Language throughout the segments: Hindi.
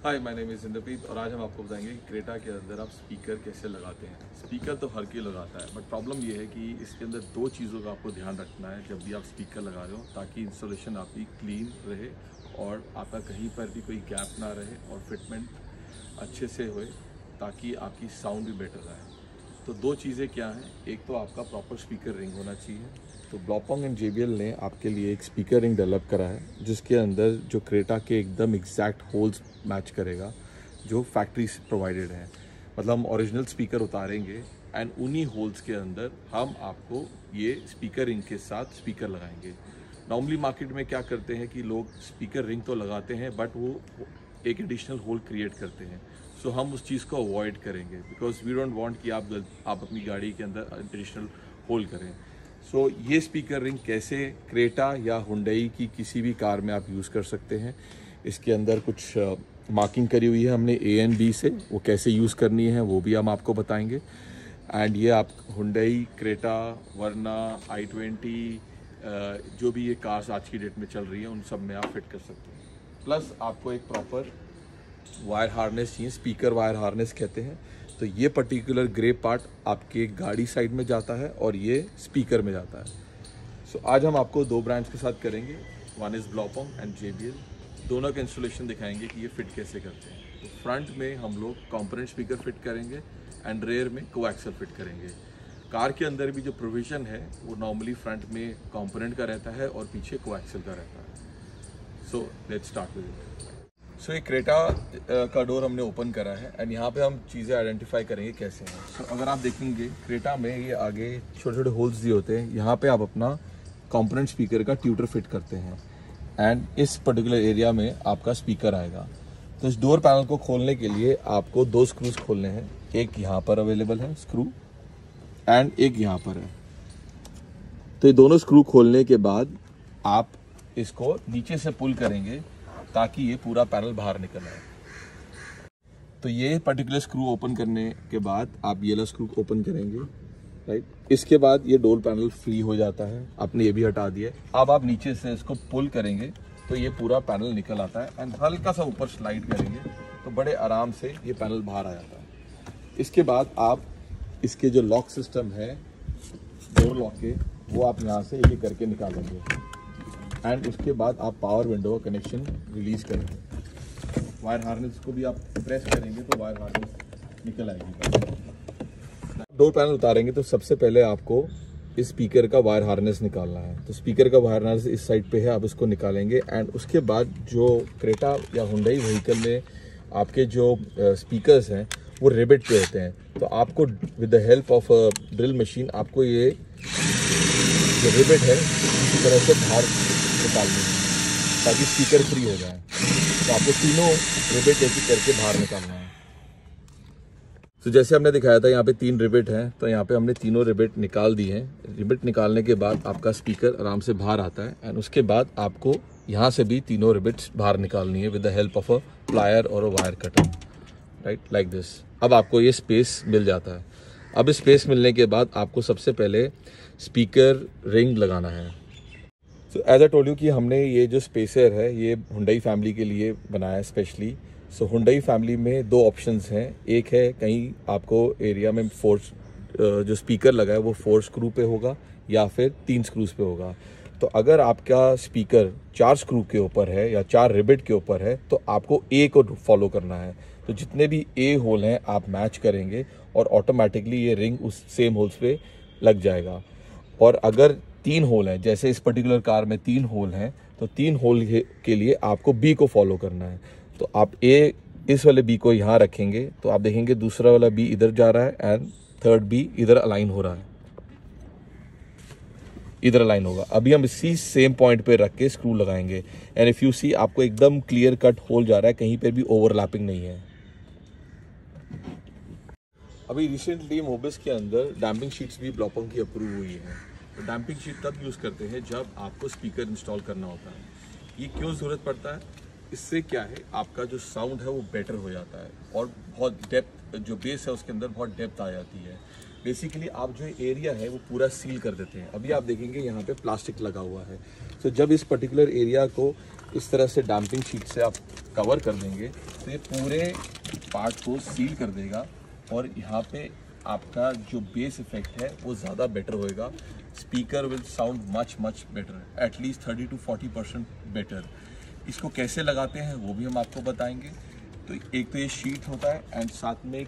Hi, my name is Inderpreet और आज हम आपको बताएंगे कि क्रेटा के अंदर आप स्पीकर कैसे लगाते हैं। स्पीकर तो हर कोई लगाता है, बट प्रॉब्लम ये है कि इसके अंदर दो चीज़ों का आपको ध्यान रखना है जब भी आप स्पीकर लगा रहे हो, ताकि इंस्टॉलेशन आपकी क्लीन रहे और आपका कहीं पर भी कोई गैप ना रहे और फिटमेंट अच्छे से होए, ताकि आपकी साउंड भी बेटर आए। तो दो चीज़ें क्या हैं, एक तो आपका प्रॉपर स्पीकर रिंग होना चाहिए। तो ब्लॉपॉन्ग एंड JBL ने आपके लिए एक स्पीकर रिंग डेवलप करा है जिसके अंदर जो क्रेटा के एकदम एग्जैक्ट होल्स मैच करेगा जो फैक्ट्री से प्रोवाइडेड है। मतलब हम ओरिजिनल स्पीकर उतारेंगे एंड उन्हीं होल्स के अंदर हम आपको ये स्पीकर रिंग के साथ स्पीकर लगाएंगे। नॉर्मली मार्केट में क्या करते हैं कि लोग स्पीकर रिंग तो लगाते हैं बट वो एक एडिशनल होल क्रिएट करते हैं। सो हम उस चीज़ को अवॉइड करेंगे बिकॉज वी डोंट वांट कि आप अपनी गाड़ी के अंदर एडिशनल होल करें। सो ये स्पीकर रिंग कैसे क्रेटा या हुंडई की किसी भी कार में आप यूज़ कर सकते हैं। इसके अंदर कुछ मार्किंग करी हुई है हमने A and B से, वो कैसे यूज़ करनी है वो भी हम आपको बताएंगे। एंड ये आप हुंडई, क्रेटा, वरना i20 जो भी ये कार्स आज की डेट में चल रही हैं उन सब में आप फिट कर सकते हैं। प्लस आपको एक प्रॉपर वायर हार्नेस चाहिए, स्पीकर वायर हार्नेस कहते हैं। तो ये पर्टिकुलर ग्रे पार्ट आपके गाड़ी साइड में जाता है और ये स्पीकर में जाता है। सो आज हम आपको दो ब्रांड्स के साथ करेंगे, वन इज़ ब्लॉपॉन्ग एंड JBL। दोनों का इंस्टॉलेशन दिखाएंगे कि ये फिट कैसे करते हैं। तो फ्रंट में हम लोग कॉम्पोनेंट स्पीकर फिट करेंगे एंड रेयर में कोएक्सल फिट करेंगे। कार के अंदर भी जो प्रोविज़न है वो नॉर्मली फ्रंट में कॉम्पोनेंट का रहता है और पीछे कोएक्सल का रहता है। So let's start with it. So ये क्रेटा का डोर हमने ओपन करा है एंड यहाँ पे हम चीज़ें आइडेंटिफाई करेंगे कैसे हैं। सो अगर आप देखेंगे क्रेटा में ये आगे छोटे छोटे होल्स दिए होते हैं, यहाँ पे आप अपना कंपोनेंट स्पीकर का ट्यूटर फिट करते हैं एंड इस पर्टिकुलर एरिया में आपका स्पीकर आएगा। तो इस डोर पैनल को खोलने के लिए आपको दो स्क्रूज खोलने हैं, एक यहाँ पर अवेलेबल है स्क्रू एंड एक यहाँ पर है। तो ये दोनों स्क्रू खोलने के बाद आप इसको नीचे से पुल करेंगे ताकि ये पूरा पैनल बाहर निकल आए। तो ये पर्टिकुलर स्क्रू ओपन करने के बाद आप ये वाला स्क्रू ओपन करेंगे, राइट। इसके बाद ये डोर पैनल फ्री हो जाता है, आपने ये भी हटा दिया। अब आप नीचे से इसको पुल करेंगे तो ये पूरा पैनल निकल आता है एंड हल्का सा ऊपर स्लाइड करेंगे तो बड़े आराम से ये पैनल बाहर आ जाता है। इसके बाद आप इसके जो लॉक सिस्टम है डोर लॉक के, वो आप यहाँ से एक एक करके निकालेंगे एंड उसके बाद आप पावर विंडो का कनेक्शन रिलीज करेंगे। वायर हार्नेस को भी आप प्रेस करेंगे तो वायर हार्नेस निकल आएगी। डोर पैनल उतारेंगे तो सबसे पहले आपको इस स्पीकर का वायर हार्नेस निकालना है। तो स्पीकर का वायर हार्नेस इस साइड पे है, आप इसको निकालेंगे एंड उसके बाद जो क्रेटा या हुंडई व्हीकल में आपके जो स्पीकर्स हैं वो रिबेट पे होते हैं। तो आपको with the help of a drill machine आपको ये जो रिबेट है इसी तरह से बाहर निकालनी है ताकि स्पीकर फ्री हो जाए। तो आपको तीनों रिबेट एक एक करके बाहर निकालना है। तो जैसे हमने दिखाया था यहाँ पे 3 रिबेट हैं, तो यहाँ पे हमने तीनों रिबेट निकाल दी हैं। रिबेट निकालने के बाद आपका स्पीकर आराम से बाहर आता है एंड उसके बाद आपको यहाँ से भी तीनों रिबेट्स बाहर निकालनी है with the help of a plier और a wire cutter, right, like this. अब आपको ये स्पेस मिल जाता है। अब इस स्पेस मिलने के बाद आपको सबसे पहले स्पीकर रिंग लगाना है। तो एज आई टोल्ड यू कि हमने ये जो स्पेसर है ये हुंडई फैमिली के लिए बनाया है स्पेशली। सो हुंडई फैमिली में दो ऑप्शंस हैं, एक है कहीं आपको एरिया में 4 जो स्पीकर लगा है वो 4 स्क्रू पे होगा या फिर 3 स्क्रूज पे होगा। तो अगर आपका स्पीकर 4 स्क्रू के ऊपर है या 4 रिबेट के ऊपर है तो आपको A को फॉलो करना है। तो जितने भी A होल हैं आप मैच करेंगे और ऑटोमेटिकली ये रिंग उस सेम होल्स पे लग जाएगा। और अगर 3 होल हैं, जैसे इस पर्टिकुलर कार में 3 होल हैं, तो 3 होल के लिए आपको B को फॉलो करना है। तो आप इस वाले B को यहाँ रखेंगे तो आप देखेंगे दूसरा वाला B इधर जा रहा है एंड थर्ड B इधर अलाइन हो रहा है, इधर अलाइन होगा। अभी हम इसी सेम पॉइंट पे रख के स्क्रू लगाएंगे एंड इफ यू सी आपको एकदम क्लियर कट होल जा रहा है, कहीं पे भी ओवरलैपिंग नहीं है। अभी रिसेंटली मोबिस के अंदर डैम्पिंग शीट्स भी ब्लॉपॉन्ग की अप्रूव हुई है। तो डैम्पिंग शीट तब यूज़ करते हैं जब आपको स्पीकर इंस्टॉल करना होता है। ये क्यों ज़रूरत पड़ता है? इससे क्या है, आपका जो साउंड है वो बेटर हो जाता है और बहुत डेप्थ, जो बेस है उसके अंदर बहुत डेप्थ आ जाती है। बेसिकली आप जो एरिया है वो पूरा सील कर देते हैं। अभी आप देखेंगे यहाँ पे प्लास्टिक लगा हुआ है। तो जब इस पर्टिकुलर एरिया को इस तरह से डैम्पिंग शीट से आप कवर कर देंगे तो ये पूरे पार्ट को सील कर देगा और यहाँ पे आपका जो बेस इफेक्ट है वो ज़्यादा बेटर होएगा। Speaker will sound much better, at least 30 to 40% better. इसको कैसे लगाते हैं वो भी हम आपको बताएंगे। तो एक तो ये शीट होता है एंड साथ में एक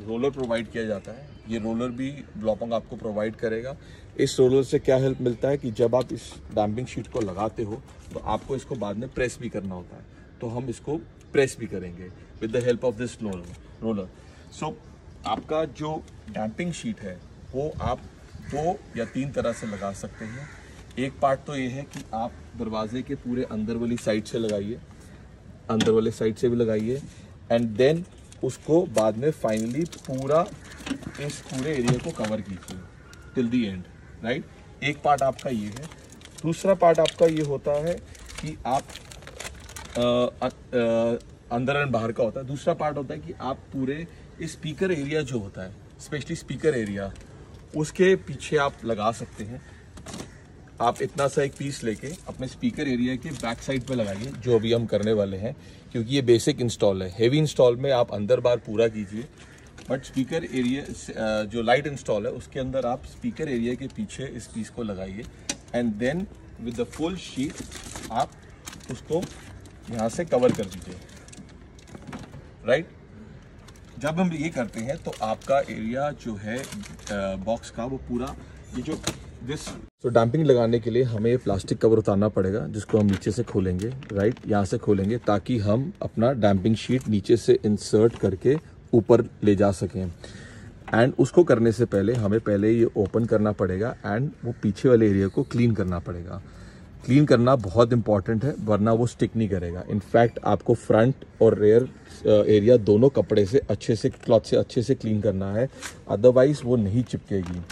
रोलर प्रोवाइड किया जाता है। ये रोलर भी ब्लॉपोंग आपको प्रोवाइड करेगा। इस रोलर से क्या हेल्प मिलता है कि जब आप इस डैम्पिंग शीट को लगाते हो तो आपको इसको बाद में प्रेस भी करना होता है, तो हम इसको प्रेस भी करेंगे with the help of this roller. So आपका जो डैम्पिंग शीट है वो आप 2 या 3 तरह से लगा सकते हैं। एक पार्ट तो ये है कि आप दरवाजे के पूरे अंदर वाली साइड से लगाइए, अंदर वाले साइड से भी लगाइए एंड देन उसको बाद में फाइनली पूरा इस पूरे एरिया को कवर कीजिए टिल दी एंड, राइट। एक पार्ट आपका ये है। दूसरा पार्ट आपका ये होता है कि आप अंदर एंड बाहर का होता है। दूसरा पार्ट होता है कि आप पूरे स्पीकर एरिया जो होता है, स्पेशली स्पीकर एरिया, उसके पीछे आप लगा सकते हैं। आप इतना सा एक पीस लेके अपने स्पीकर एरिया के बैक साइड पे लगाइए, जो अभी हम करने वाले हैं, क्योंकि ये बेसिक इंस्टॉल है। हेवी इंस्टॉल में आप अंदर बाहर पूरा कीजिए, बट स्पीकर एरिया जो लाइट इंस्टॉल है उसके अंदर आप स्पीकर एरिया के पीछे इस पीस को लगाइए and then with the full sheet आप उसको यहाँ से कवर कर दीजिए, राइट। जब हम ये करते हैं तो आपका एरिया जो है बॉक्स का वो पूरा ये जो तो डैम्पिंग लगाने के लिए हमें प्लास्टिक कवर उतारना पड़ेगा, जिसको हम नीचे से खोलेंगे, राइट, यहाँ से खोलेंगे ताकि हम अपना डैम्पिंग शीट नीचे से इंसर्ट करके ऊपर ले जा सकें। एंड उसको करने से पहले हमें पहले ये ओपन करना पड़ेगा एंड वो पीछे वाले एरिया को क्लीन करना पड़ेगा। क्लीन करना बहुत इंपॉर्टेंट है, वरना वो स्टिक नहीं करेगा। इनफैक्ट आपको फ्रंट और रेयर एरिया दोनों कपड़े से अच्छे से, क्लॉथ से अच्छे से क्लीन करना है, अदरवाइज वो नहीं चिपकेगी।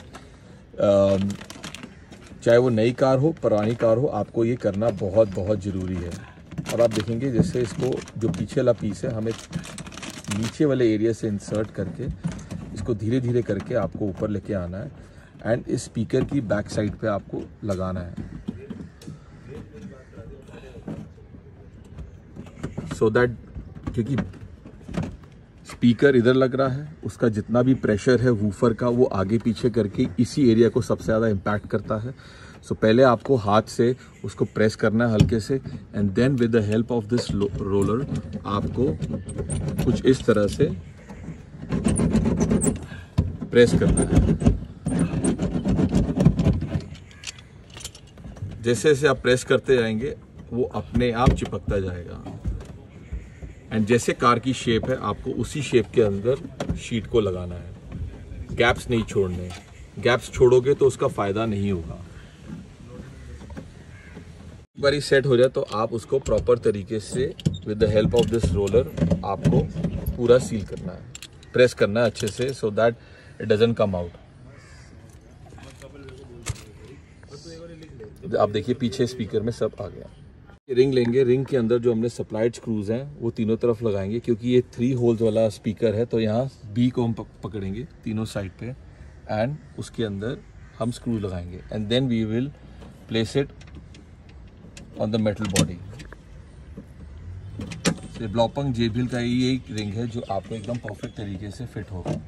चाहे वो नई कार हो पुरानी कार हो, आपको ये करना बहुत बहुत ज़रूरी है। और आप देखेंगे जैसे इसको जो पीछे वाला पीस है हमें नीचे वाले एरिया से इंसर्ट करके इसको धीरे धीरे करके आपको ऊपर लेके आना है एंड इस स्पीकर की बैक साइड पे आपको लगाना है, सो दैट क्योंकि स्पीकर इधर लग रहा है, उसका जितना भी प्रेशर है वूफर का वो आगे पीछे करके इसी एरिया को सबसे ज़्यादा इम्पैक्ट करता है। सो पहले आपको हाथ से उसको प्रेस करना है हल्के से and then with the help of this roller आपको कुछ इस तरह से प्रेस करना है। जैसे जैसे आप प्रेस करते जाएंगे वो अपने आप चिपकता जाएगा एंड जैसे कार की शेप है आपको उसी शेप के अंदर शीट को लगाना है। गैप्स नहीं छोड़ने, गैप्स छोड़ोगे तो उसका फायदा नहीं होगा। एक बार सेट हो जाए तो आप उसको प्रॉपर तरीके से with the help of this roller आपको पूरा सील करना है, प्रेस करना है अच्छे से, so that it doesn't come out. आप देखिए पीछे स्पीकर में सब आ गया। रिंग लेंगे, रिंग के अंदर जो हमने सप्लाइड स्क्रूज हैं वो तीनों तरफ लगाएंगे, क्योंकि ये 3 होल्स वाला स्पीकर है तो यहाँ बी को हम पकड़ेंगे तीनों साइड पे एंड उसके अंदर हम स्क्रू लगाएंगे and then we will place it on the metal body. Blaupunkt JBL का ये एक रिंग है जो आपको एकदम परफेक्ट तरीके से फिट होगा।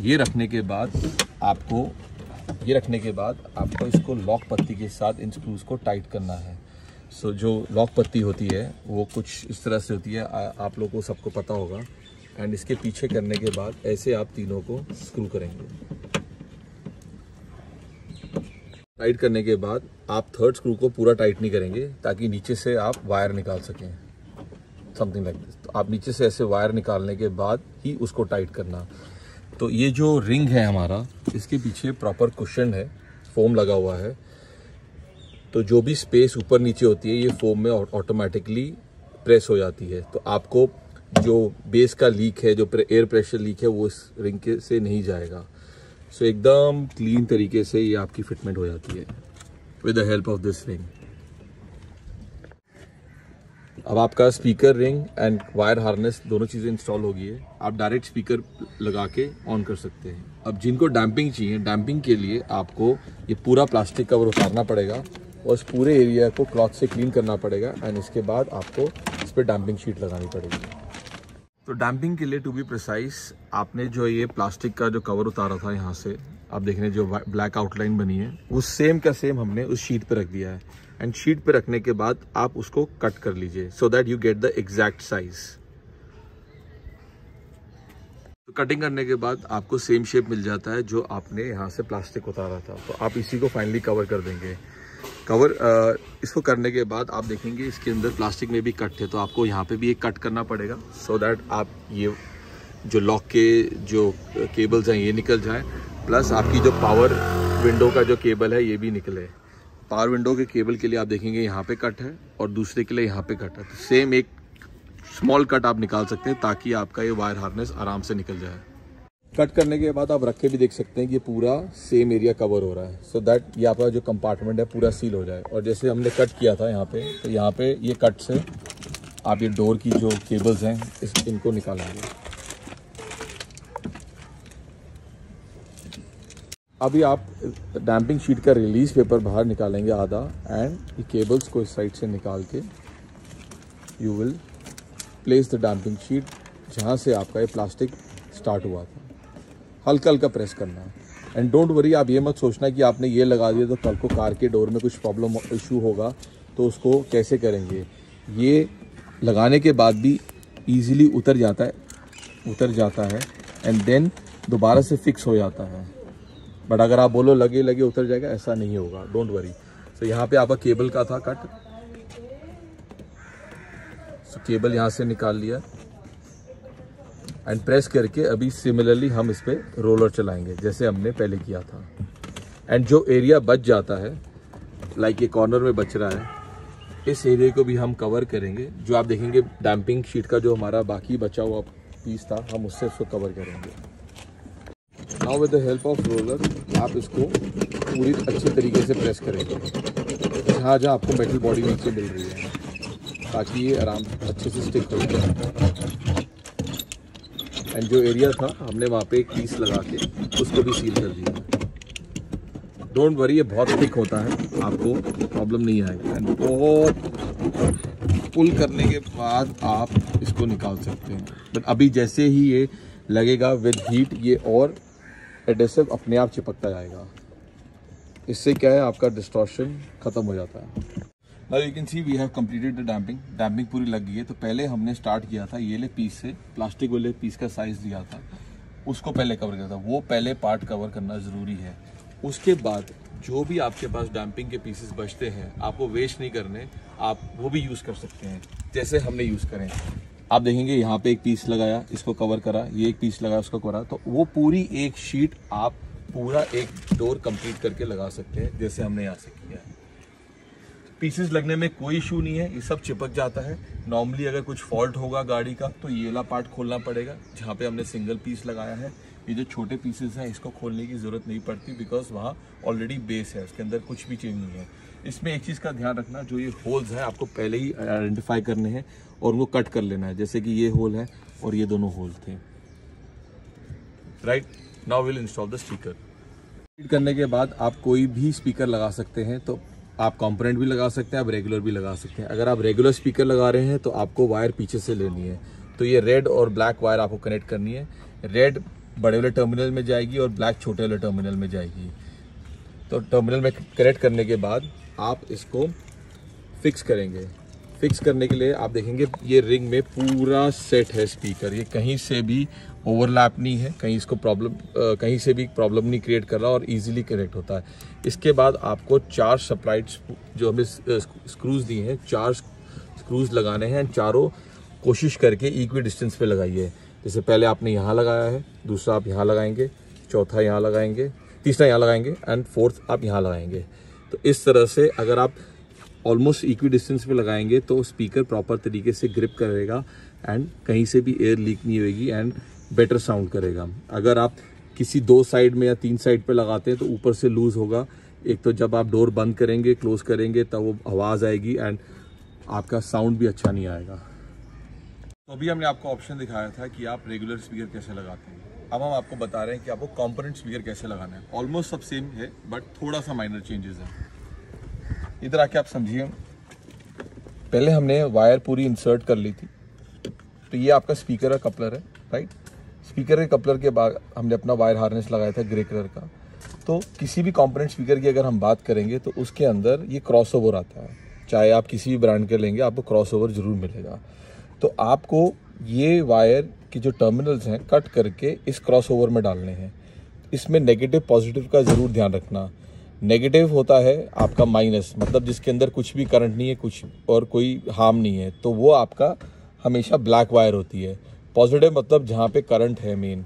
ये रखने के बाद आपको इसको लॉक पत्ती के साथ इन स्क्रूज को टाइट करना है। सो जो लॉक पत्ती होती है वो कुछ इस तरह से होती है, आप लोगों को सबको पता होगा। एंड इसके पीछे करने के बाद ऐसे आप तीनों को स्क्रू करेंगे। टाइट करने के बाद आप 3rd स्क्रू को पूरा टाइट नहीं करेंगे ताकि नीचे से आप वायर निकाल सकें, समथिंग लाइक दिस। तो आप नीचे से ऐसे वायर निकालने के बाद ही उसको टाइट करना। तो ये जो रिंग है हमारा, इसके पीछे प्रॉपर कुशन है, फोम लगा हुआ है, तो जो भी स्पेस ऊपर नीचे होती है ये फोम में ऑटोमेटिकली प्रेस हो जाती है। तो आपको जो बेस का लीक है, जो एयर प्रेशर लीक है, वो इस रिंग के से नहीं जाएगा। सो एकदम क्लीन तरीके से ये आपकी फिटमेंट हो जाती है with the help of this ring. अब आपका speaker ring and wire harness दोनों चीज़ें इंस्टॉल हो गई है। आप डायरेक्ट स्पीकर लगा के ऑन कर सकते हैं। अब जिनको डैम्पिंग चाहिए, डैम्पिंग के लिए आपको ये पूरा प्लास्टिक कवर उतारना पड़ेगा और इस पूरे एरिया को क्लॉथ से क्लीन करना पड़ेगा एंड इसके बाद आपको पर डैम्पिंग शीट लगानी पड़ेगी। तो डैम्पिंग के लिए टू बी प्रिसाइज आपने जो ये प्लास्टिक का जो कवर उतारा था यहाँ से, आप देख रहे हैं जो ब्लैक आउटलाइन बनी है, वो सेम का सेम हमने उस शीट पे रख दिया है। एंड शीट पे रखने के बाद आप उसको कट कर लीजिए so that you get the exact size. तो कटिंग करने के बाद आपको सेम शेप मिल जाता है जो आपने यहाँ से प्लास्टिक उतारा था। तो आप इसी को फाइनली कवर कर देंगे। इसको करने के बाद आप देखेंगे इसके अंदर प्लास्टिक में भी कट थे, तो आपको यहाँ पे भी एक कट करना पड़ेगा सो दैट आप ये जो लॉक के जो केबल्स हैं ये निकल जाए, प्लस आपकी जो पावर विंडो का जो केबल है ये भी निकले। पावर विंडो के केबल के लिए आप देखेंगे यहाँ पे कट है और दूसरे के लिए यहाँ पे कट है। तो सेम एक स्मॉल कट आप निकाल सकते हैं ताकि आपका ये वायर हार्नेस आराम से निकल जाए। कट करने के बाद आप रख के भी देख सकते हैं कि ये पूरा सेम एरिया कवर हो रहा है सो दैट ये आपका जो कंपार्टमेंट है पूरा सील हो जाए। और जैसे हमने कट किया था यहाँ पे, तो यहाँ पे ये कट से आप ये डोर की जो केबल्स हैं इनको निकालेंगे। अभी आप डैम्पिंग शीट का रिलीज पेपर बाहर निकालेंगे आधा, एंड ये केबल्स को इस साइड से निकाल के you will place the damping sheet जहाँ से आपका ये प्लास्टिक स्टार्ट हुआ था। हल्का हल्का प्रेस करना है। एंड डोंट वरी, आप ये मत सोचना कि आपने ये लगा दिया तो कल को कार के डोर में कुछ प्रॉब्लम इशू होगा तो उसको कैसे करेंगे। ये लगाने के बाद भी इजीली उतर जाता है एंड देन दोबारा से फिक्स हो जाता है। बट अगर आप बोलो लगे लगे उतर जाएगा, ऐसा नहीं होगा, डोंट वरी। सो यहाँ पे आपका केबल का था कट, सो केबल यहाँ से निकाल लिया एंड प्रेस करके अभी सिमिलरली हम इस पे रोलर चलाएंगे जैसे हमने पहले किया था। एंड जो एरिया बच जाता है, लाइक ये कॉर्नर में बच रहा है, इस एरिया को भी हम कवर करेंगे। जो आप देखेंगे डैम्पिंग शीट का जो हमारा बाकी बचा हुआ पीस था, हम उससे उसको कवर करेंगे। Now with the help of roller आप इसको पूरी अच्छी तरीके से प्रेस करेंगे जहाँ जहाँ आपको मेटल बॉडी नीचे मिल रही है, ताकि ये आराम अच्छे से स्टिक हो जाए। एंड जो एरिया था हमने वहाँ पे एक पीस लगा के उसको भी सील कर दिया। डोंट वरी, ये बहुत थिक होता है, आपको प्रॉब्लम नहीं आएगा। एंड बहुत पुल करने के बाद आप इसको निकाल सकते हैं। बट अभी जैसे ही ये लगेगा विद हीट, ये और एडेसिव अपने आप चिपकता जाएगा। इससे क्या है, आपका डिस्टॉर्शन खत्म हो जाता है। Now you can see we have completed the damping. Damping पूरी लग गई है। तो पहले हमने स्टार्ट किया था ये ले पीस से, प्लास्टिक वाले पीस का साइज दिया था, उसको पहले कवर किया था। वो पहले पार्ट कवर करना ज़रूरी है। उसके बाद जो भी आपके पास डैम्पिंग के पीसेस बचते हैं, आपको वेस्ट नहीं करने, आप वो भी यूज़ कर सकते हैं जैसे हमने यूज़ करें। आप देखेंगे यहाँ पे एक पीस लगाया, इसको कवर करा, ये एक पीस लगाया, उसको करा, तो वो पूरी एक शीट आप पूरा एक डोर कंप्लीट करके लगा सकते हैं जैसे हमने यहाँ से किया है। पीसेस लगने में कोई इशू नहीं है, ये सब चिपक जाता है। नॉर्मली अगर कुछ फॉल्ट होगा गाड़ी का तो ये वाला पार्ट खोलना पड़ेगा जहाँ पे हमने सिंगल पीस लगाया है। ये जो छोटे पीसेस हैं इसको खोलने की ज़रूरत नहीं पड़ती, बिकॉज वहाँ ऑलरेडी बेस है, उसके अंदर कुछ भी चेंज नहीं है। इसमें एक चीज़ का ध्यान रखना, जो ये होल्स हैं आपको पहले ही आइडेंटिफाई करने हैं और उनको कट कर लेना है। जैसे कि ये होल है और ये दोनों होल थे। Right, now will install the speaker. Fit करने के बाद आप कोई भी स्पीकर लगा सकते हैं। तो आप कंपोनेंट भी लगा सकते हैं, आप रेगुलर भी लगा सकते हैं। अगर आप रेगुलर स्पीकर लगा रहे हैं तो आपको वायर पीछे से लेनी है। तो ये रेड और ब्लैक वायर आपको कनेक्ट करनी है। रेड बड़े वाले टर्मिनल में जाएगी और ब्लैक छोटे वाले टर्मिनल में जाएगी। तो टर्मिनल में कनेक्ट करने के बाद आप इसको फिक्स करेंगे। फिक्स करने के लिए आप देखेंगे ये रिंग में पूरा सेट है स्पीकर, ये कहीं से भी ओवरलैप नहीं है, कहीं से भी प्रॉब्लम नहीं क्रिएट कर रहा और इजीली कनेक्ट होता है। इसके बाद आपको 4 सप्लाइड जो हमें स्क्रूज दिए हैं, 4 स्क्रूज लगाने हैं। चारों कोशिश करके इक्वल डिस्टेंस पे लगाइए। जैसे पहले आपने यहाँ लगाया है, दूसरा आप यहाँ लगाएंगे, चौथा यहाँ लगाएंगे, तीसरा यहाँ लगाएंगे एंड फोर्थ आप यहाँ लगाएंगे। तो इस तरह से अगर आप ऑलमोस्ट इक्वल डिस्टेंस पे लगाएंगे तो स्पीकर प्रॉपर तरीके से ग्रिप करेगा एंड कहीं से भी एयर लीक नहीं होगी एंड बेटर साउंड करेगा। अगर आप किसी 2 साइड में या 3 साइड पे लगाते हैं तो ऊपर से लूज होगा। एक तो जब आप डोर बंद करेंगे, क्लोज करेंगे, तब वो आवाज़ आएगी एंड आपका साउंड भी अच्छा नहीं आएगा। तो अभी हमने आपको ऑप्शन दिखाया था कि आप रेगुलर स्पीकर कैसे लगाते हैं। अब हम आपको बता रहे हैं कि आपको कंपोनेंट स्पीकर कैसे लगाना है। ऑलमोस्ट सब सेम है बट थोड़ा सा माइनर चेंजेस है। इधर आके आप समझिए, पहले हमने वायर पूरी इंसर्ट कर ली थी। तो ये आपका स्पीकर का कपलर है, राइट। स्पीकर के कपलर के बाद हमने अपना वायर हार्नेस लगाया था ग्रे कलर का। तो किसी भी कंपोनेंट स्पीकर की अगर हम बात करेंगे तो उसके अंदर ये क्रॉसओवर आता है, चाहे आप किसी भी ब्रांड के लेंगे आपको क्रॉसओवर जरूर मिलेगा। तो आपको ये वायर की जो टर्मिनल्स हैं कट करके इस क्रॉसओवर में डालने हैं। इसमें नेगेटिव पॉजिटिव का ज़रूर ध्यान रखना। नेगेटिव होता है आपका माइनस, मतलब जिसके अंदर कुछ भी करंट नहीं है, कुछ और कोई हार्म नहीं है, तो वो आपका हमेशा ब्लैक वायर होती है। पॉजिटिव मतलब जहाँ पे करंट है मेन,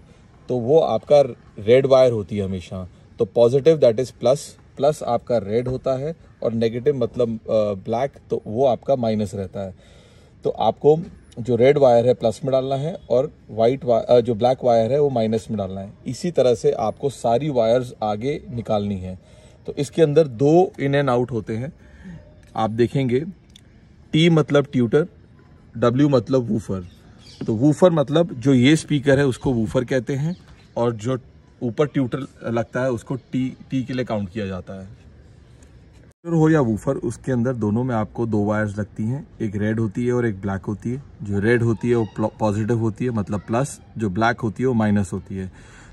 तो वो आपका रेड वायर होती है हमेशा। तो positive that is plus, plus आपका रेड होता है, और नेगेटिव मतलब ब्लैक, तो वो आपका माइनस रहता है। तो आपको जो रेड वायर है प्लस में डालना है और वाइट जो ब्लैक वायर है वो माइनस में डालना है। इसी तरह से आपको सारी वायर्स आगे निकालनी है। तो इसके अंदर 2 इन एंड आउट होते हैं, आप देखेंगे। टी मतलब ट्यूटर, डब्ल्यू मतलब वूफर। तो वूफर मतलब जो ये स्पीकर है उसको वूफर कहते हैं, और जो ऊपर ट्यूटर लगता है उसको टी के लिए काउंट किया जाता है। हो या वूफर, उसके अंदर दोनों में आपको 2 वायर्स लगती हैं, एक रेड होती है और एक ब्लैक होती है। जो रेड होती है वो पॉजिटिव होती है, मतलब प्लस, जो ब्लैक होती है वो माइनस होती है।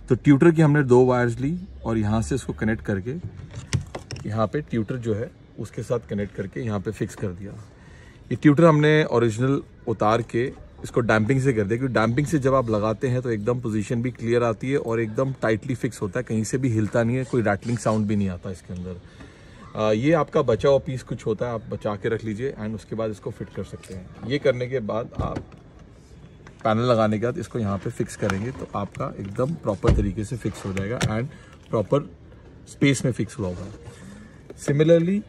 तो ट्यूटर की हमने 2 वायर्स ली और यहाँ से इसको कनेक्ट करके यहाँ पे ट्यूटर जो है उसके साथ कनेक्ट करके यहाँ पे फिक्स कर दिया। ये ट्यूटर हमने ओरिजिनल उतार के इसको डैम्पिंग से कर दिया, क्योंकि डैम्पिंग से जब आप लगाते हैं तो एकदम पोजीशन भी क्लियर आती है और एकदम टाइटली फिक्स होता है, कहीं से भी हिलता नहीं है, कोई रैटलिंग साउंड भी नहीं आता इसके अंदर। ये आपका बचा हुआ पीस कुछ होता है, आप बचा के रख लीजिए एंड उसके बाद इसको फिट कर सकते हैं। ये करने के बाद आप पैनल लगाने के बाद इसको यहाँ पे फिक्स करेंगे तो आपका एकदम प्रॉपर तरीके से फिक्स हो जाएगा एंड प्रॉपर स्पेस में फिक्स हुआ होगा। सिमिलरली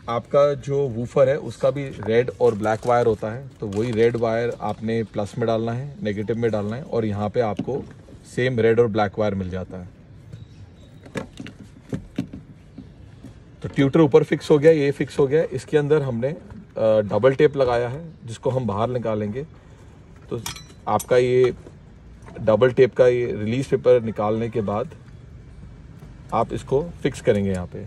आपका जो वूफर है उसका भी रेड और ब्लैक वायर होता है, तो वही रेड वायर आपने प्लस में डालना है, नेगेटिव में डालना है, और यहाँ पे आपको सेम रेड और ब्लैक वायर मिल जाता है। तो ट्यूटर ऊपर फिक्स हो गया, ये फिक्स हो गया। इसके अंदर हमने डबल टेप लगाया है जिसको हम बाहर निकालेंगे। तो आपका ये डबल टेप का ये रिलीज पेपर निकालने के बाद आप इसको फिक्स करेंगे। यहाँ पे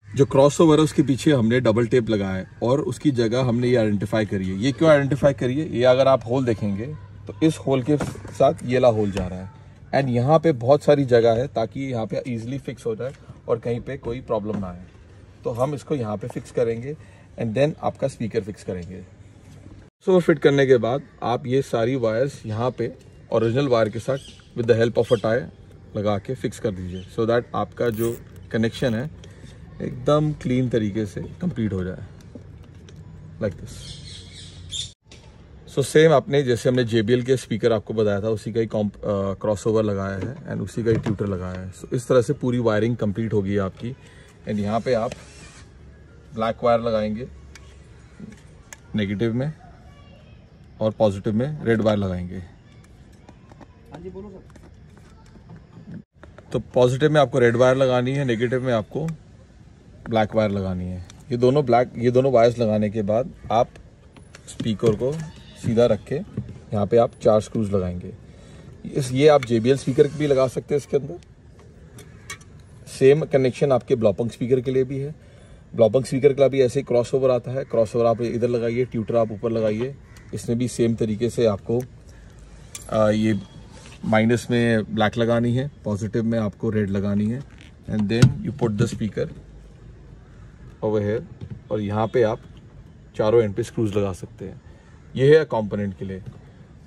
जो क्रॉसओवर है उसके पीछे हमने डबल टेप लगाया है और उसकी जगह हमने ये आइडेंटिफाई करी है। ये क्यों आइडेंटिफाई करी है? ये अगर आप होल देखेंगे तो इस होल के साथ ये ला होल जा रहा है एंड यहाँ पे बहुत सारी जगह है ताकि यहाँ पे इजीली फिक्स हो जाए और कहीं पे कोई प्रॉब्लम ना आए। तो हम इसको यहाँ पे फिक्स करेंगे एंड देन आपका स्पीकर फिक्स करेंगे। सो फिट करने के बाद आप ये सारी वायर्स यहाँ पे ओरिजिनल वायर के साथ with the help of a tie लगा के फिक्स कर दीजिए, सो दैट आपका जो कनेक्शन है एकदम क्लीन तरीके से कंप्लीट हो जाए, लाइक दिस। सो सेम आपने जैसे हमने JBL के स्पीकर आपको बताया था उसी का ही क्रॉसओवर लगाया है एंड उसी का ही ट्यूटर लगाया है। सो इस तरह से पूरी वायरिंग कंप्लीट होगी आपकी एंड यहाँ पे आप ब्लैक वायर लगाएंगे नेगेटिव में और पॉजिटिव में रेड वायर लगाएंगे। हाँ जी बोलो सर। तो पॉजिटिव में आपको रेड वायर लगानी है, नेगेटिव में आपको ब्लैक वायर लगानी है। ये दोनों वायर्स लगाने के बाद आप स्पीकर को सीधा रख के यहाँ पे आप 4 स्क्रूज लगाएंगे। ये आप JBL स्पीकर भी लगा सकते हैं इसके अंदर। सेम कनेक्शन आपके ब्लॉपंग स्पीकर के लिए भी है। ब्लॉपंग स्पीकर का भी ऐसे ही क्रॉसओवर आता है, क्रॉसओवर आप इधर लगाइए, ट्यूटर आप ऊपर लगाइए। इसमें भी सेम तरीके से आपको ये माइनस में ब्लैक लगानी है, पॉजिटिव में आपको रेड लगानी है and then you put the speaker over here और यहाँ पे आप चारों एंड पे स्क्रूज लगा सकते हैं। ये है कंपोनेंट के लिए।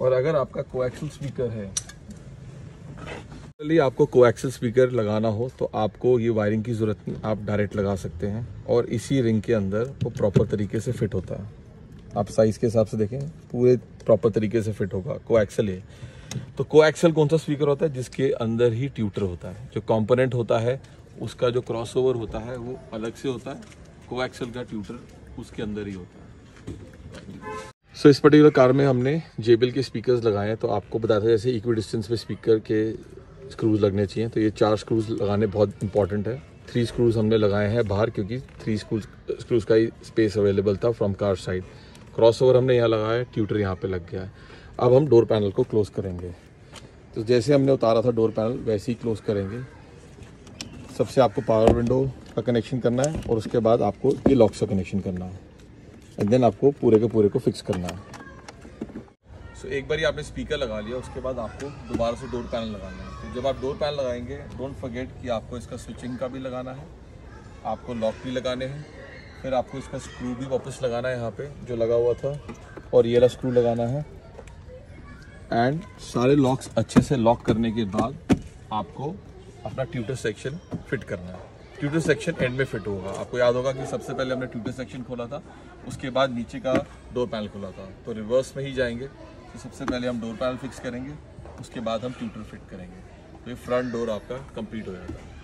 और अगर आपका कोएक्सियल स्पीकर है, चलिए आपको कोएक्सियल स्पीकर लगाना हो तो आपको ये वायरिंग की ज़रूरत नहीं, आप डायरेक्ट लगा सकते हैं और इसी रिंग के अंदर वो प्रॉपर तरीके से फिट होता है। आप साइज़ के हिसाब से देखें पूरे प्रॉपर तरीके से फिट होगा। कोएक्सियल है तो कोएक्सियल कौन सा स्पीकर होता है? जिसके अंदर ही ट्यूटर होता है। जो कंपोनेंट होता है उसका जो क्रॉसओवर होता है वो अलग से होता है, कोएक्सियल का ट्यूटर उसके अंदर ही होता है। सो इस पर्टिकुलर कार में हमने JBL के स्पीकर्स लगाए हैं। तो आपको बताया था जैसे इक्वी डिस्टेंस पे स्पीकर के स्क्रूज लगने चाहिए, तो ये 4 स्क्रूज लगाने बहुत इंपॉर्टेंट है। 3 स्क्रूज हमने लगाए हैं बाहर क्योंकि 3 स्क्रूज का ही स्पेस अवेलेबल था फ्रॉम कार साइड। क्रॉसओवर हमने यहाँ लगाया है, ट्यूटर यहाँ पे लग गया है। अब हम डोर पैनल को क्लोज करेंगे। तो जैसे हमने उतारा था डोर पैनल वैसे ही क्लोज करेंगे। सबसे आपको पावर विंडो का कनेक्शन करना है और उसके बाद आपको ये लॉक से कनेक्शन करना है। एंड देन आपको पूरे के पूरे को फिक्स करना है। सो एक बार आपने स्पीकर लगा लिया, उसके बाद आपको दोबारा से डोर पैनल लगाना है। तो जब आप डोर पैनल लगाएंगे, डोंट फॉरगेट कि आपको इसका स्विचिंग का भी लगाना है, आपको लॉक भी लगाने हैं, फिर आपको इसका स्क्रू भी वापस लगाना है यहाँ पे जो लगा हुआ था, और ये वाला स्क्रू लगाना है। एंड सारे लॉक्स अच्छे से लॉक करने के बाद आपको अपना ट्यूटर सेक्शन फिट करना है। ट्यूटर सेक्शन एंड में फिट होगा। आपको याद होगा कि सबसे पहले हमने ट्यूटर सेक्शन खोला था, उसके बाद नीचे का डोर पैनल खोला था, तो रिवर्स में ही जाएंगे। तो सबसे पहले हम डोर पैनल फिक्स करेंगे, उसके बाद हम ट्यूटर फिट करेंगे, तो ये फ्रंट डोर आपका कंप्लीट हो जाता है।